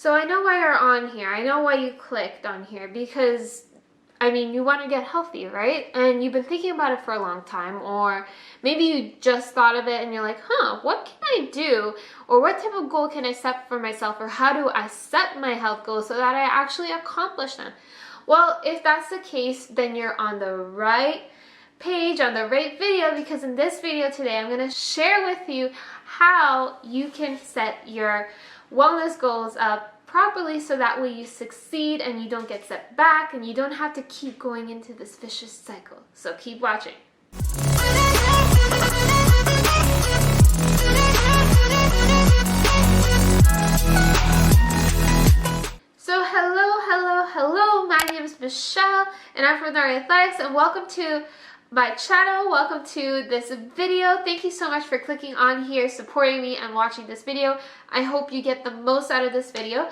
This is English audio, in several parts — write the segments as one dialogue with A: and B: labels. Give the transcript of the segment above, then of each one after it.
A: So I know why you're on here. I know why you clicked on here because, I mean, you want to get healthy, right? And you've been thinking about it for a long time, or maybe you just thought of it and you're like, what can I do? Or what type of goal can I set for myself? Or how do I set my health goals so that I actually accomplish them? Well, if that's the case, then you're on the right page, on the right video, because in this video today, I'm going to share with you how you can set your wellness goals up properly so that way you succeed and you don't get set back and you don't have to keep going into this vicious cycle. So keep watching. So hello, my name is Michelle and I'm from the Athletics, and welcome to my channel. Welcome to this video. Thank you so much for clicking on here, supporting me and watching this video. I hope you get the most out of this video.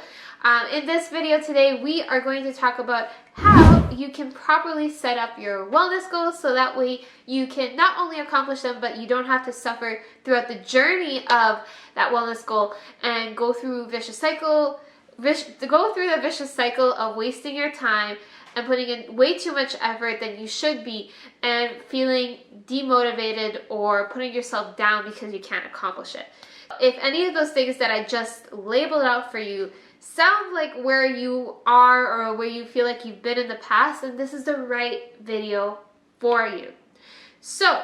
A: In this video today, we are going to talk about how you can properly set up your wellness goals so that way you can not only accomplish them, but you don't have to suffer throughout the journey of that wellness goal and go through the vicious cycle of wasting your time and putting in way too much effort than you should be and feeling demotivated or putting yourself down because you can't accomplish it. If any of those things that I just labeled out for you sound like where you are or where you feel like you've been in the past, then this is the right video for you. So,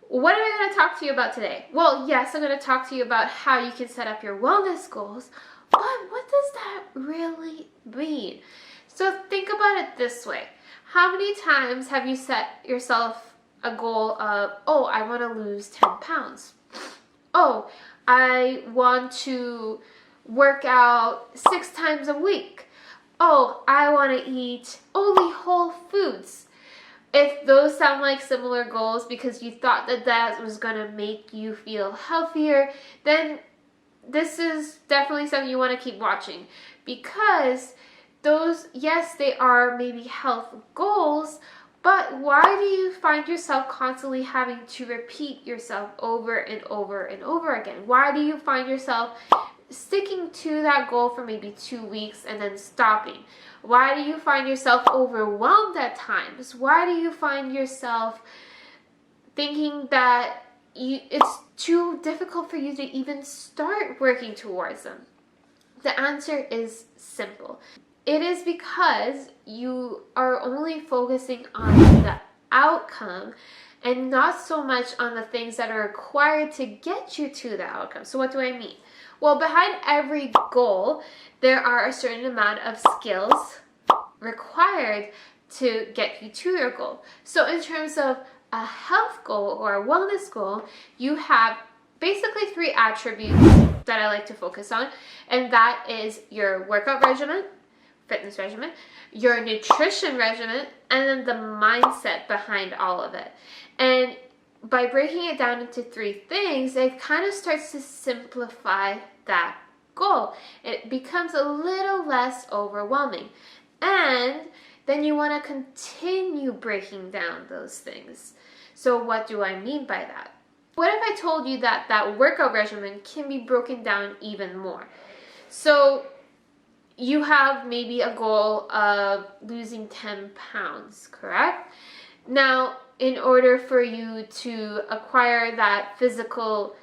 A: what am I going to talk to you about today? Well, yes, I'm going to talk to you about how you can set up your wellness goals, but what does that really mean? So think about it this way. How many times have you set yourself a goal of, oh, I want to lose 10 pounds. Oh, I want to work out 6 times a week. Oh, I want to eat only whole foods. If those sound like similar goals because you thought that that was going to make you feel healthier, then this is definitely something you want to keep watching, because those, yes, they are maybe health goals, but why do you find yourself constantly having to repeat yourself over and over and over again? Why do you find yourself sticking to that goal for maybe 2 weeks and then stopping? Why do you find yourself overwhelmed at times? Why do you find yourself thinking that it's too difficult for you to even start working towards them? The answer is simple. It is because you are only focusing on the outcome and not so much on the things that are required to get you to the outcome. So what do I mean? Well, behind every goal, there are a certain amount of skills required to get you to your goal. So in terms of a health goal or a wellness goal, you have basically 3 attributes that I like to focus on, and that is your workout regimen, fitness regimen, your nutrition regimen, and then the mindset behind all of it. And by breaking it down into 3 things, it kind of starts to simplify that goal. It becomes a little less overwhelming. And then you want to continue breaking down those things. So what do I mean by that? What if I told you that that workout regimen can be broken down even more? So you have maybe a goal of losing 10 pounds, correct? Now, in order for you to acquire that physical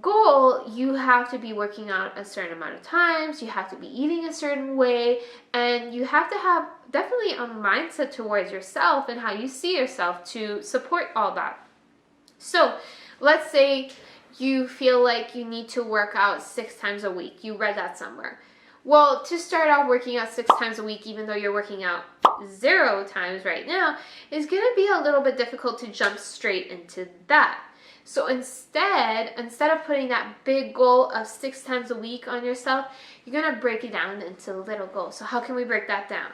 A: goal, you have to be working out a certain amount of times, you have to be eating a certain way, and you have to have definitely a mindset towards yourself and how you see yourself to support all that. So, let's say you feel like you need to work out 6 times a week. You read that somewhere. Well, to start out working out 6 times a week, even though you're working out 0 times right now, is going to be a little bit difficult to jump straight into that. So instead of putting that big goal of 6 times a week on yourself, you're going to break it down into little goals. So how can we break that down?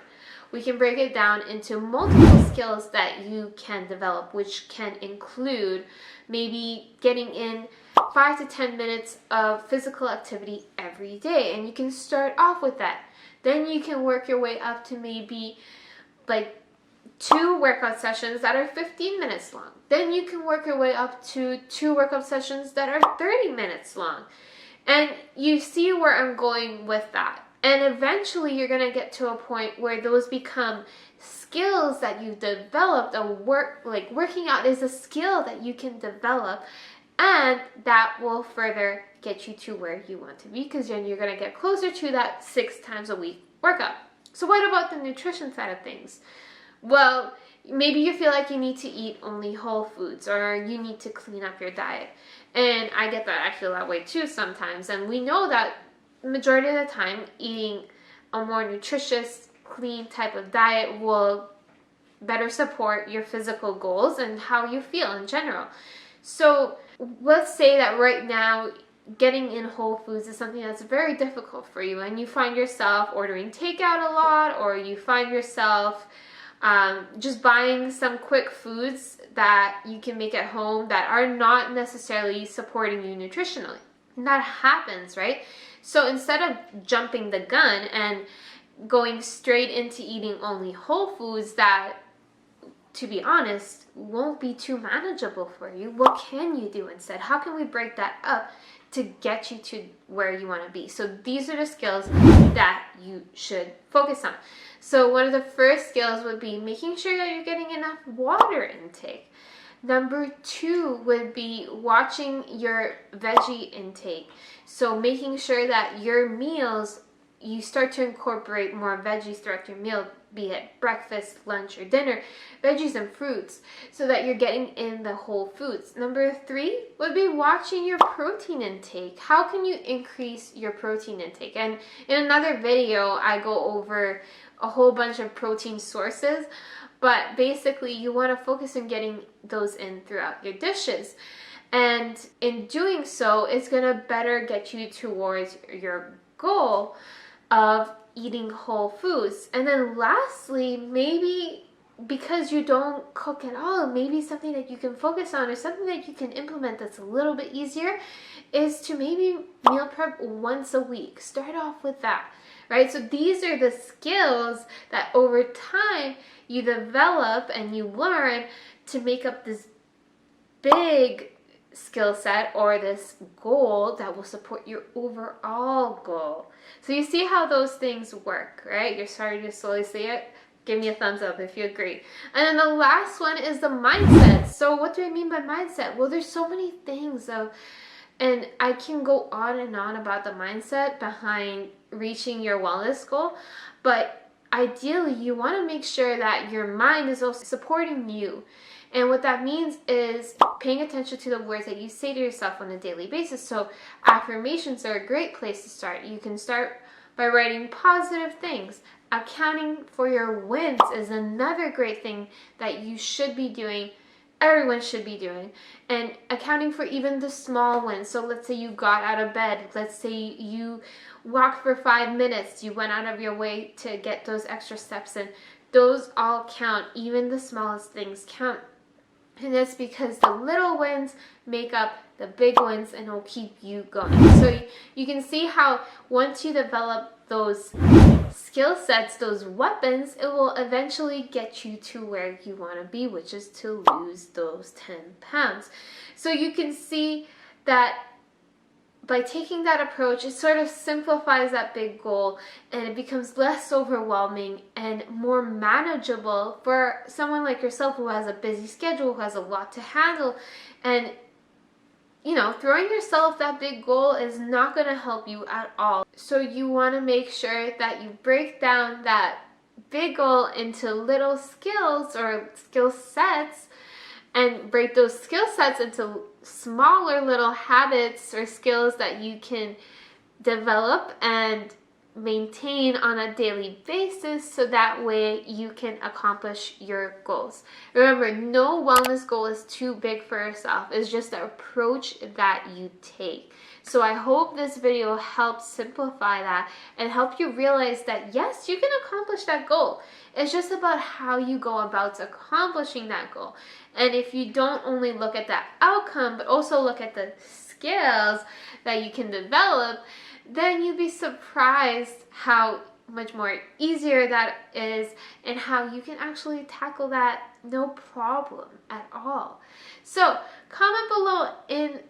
A: We can break it down into multiple skills that you can develop, which can include maybe getting in 5 to 10 minutes of physical activity every day. And you can start off with that. Then you can work your way up to maybe like 2 workout sessions that are 15 minutes long. Then you can work your way up to 2 workout sessions that are 30 minutes long. And you see where I'm going with that. And eventually you're going to get to a point where those become skills that you've developed. Working out is a skill that you can develop, and that will further get you to where you want to be, because then you're going to get closer to that 6 times a week workout. So what about the nutrition side of things? Well, maybe you feel like you need to eat only whole foods, or you need to clean up your diet. And I get that. I feel that way too sometimes. And we know that the majority of the time, eating a more nutritious, clean type of diet will better support your physical goals and how you feel in general. So let's say that right now, getting in whole foods is something that's very difficult for you, and you find yourself ordering takeout a lot, or you find yourself just buying some quick foods that you can make at home that are not necessarily supporting you nutritionally. And that happens, right? So instead of jumping the gun and going straight into eating only whole foods that, to be honest, won't be too manageable for you, what can you do instead? How can we break that up to get you to where you want to be? So these are the skills that you should focus on. So one of the first skills would be making sure that you're getting enough water intake. Number 2 would be watching your veggie intake. So making sure that your meals, you start to incorporate more veggies throughout your meal, be it breakfast, lunch, or dinner, veggies and fruits, so that you're getting in the whole foods. Number 3 would be watching your protein intake. How can you increase your protein intake? And in another video, I go over a whole bunch of protein sources, but basically you want to focus on getting those in throughout your dishes. And in doing so, it's going to better get you towards your goal of eating whole foods. And then lastly, maybe because you don't cook at all, maybe something that you can focus on, or something that you can implement that's a little bit easier, is to maybe meal prep once a week. Start off with that, right? So these are the skills that over time you develop and you learn to make up this big skill set, or this goal that will support your overall goal. So you see how those things work, right? You're starting to slowly see it. Give me a thumbs up if you agree. And then the last one is the mindset. So what do I mean by mindset? Well, there's so many things and I can go on and on about the mindset behind reaching your wellness goal, but ideally you want to make sure that your mind is also supporting you. And what that means is paying attention to the words that you say to yourself on a daily basis. So affirmations are a great place to start. You can start by writing positive things. Accounting for your wins is another great thing that you should be doing. Everyone should be doing. And accounting for even the small wins. So let's say you got out of bed. Let's say you walked for 5 minutes. You went out of your way to get those extra steps in. Those all count. Even the smallest things count. And that's because the little wins make up the big wins and will keep you going. So you can see how once you develop those skill sets, those weapons, it will eventually get you to where you want to be, which is to lose those 10 pounds. So you can see that by taking that approach, it sort of simplifies that big goal, and it becomes less overwhelming and more manageable for someone like yourself who has a busy schedule, who has a lot to handle. And throwing yourself that big goal is not going to help you at all. So you want to make sure that you break down that big goal into little skills or skill sets, and break those skill sets into smaller little habits or skills that you can develop and maintain on a daily basis, so that way you can accomplish your goals. Remember, no wellness goal is too big for yourself. It's just the approach that you take. So I hope this video helps simplify that and help you realize that yes, you can accomplish that goal. It's just about how you go about accomplishing that goal. And if you don't only look at that outcome, but also look at the skills that you can develop, then you'd be surprised how much more easier that is, and how you can actually tackle that no problem at all. So comment below in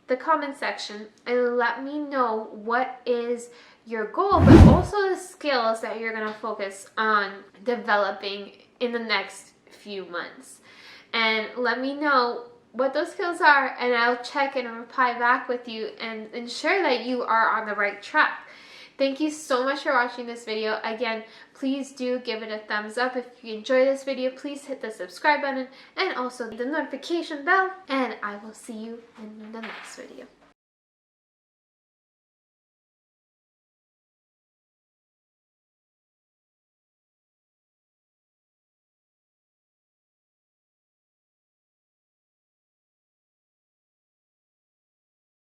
A: the comment section and let me know what is your goal, but also the skills that you're going to focus on developing in the next few months. And let me know what those skills are, and I'll check and reply back with you and ensure that you are on the right track. Thank you so much for watching this video. Again, please do give it a thumbs up. If you enjoy this video, please hit the subscribe button and also the notification bell, and I will see you in the next video.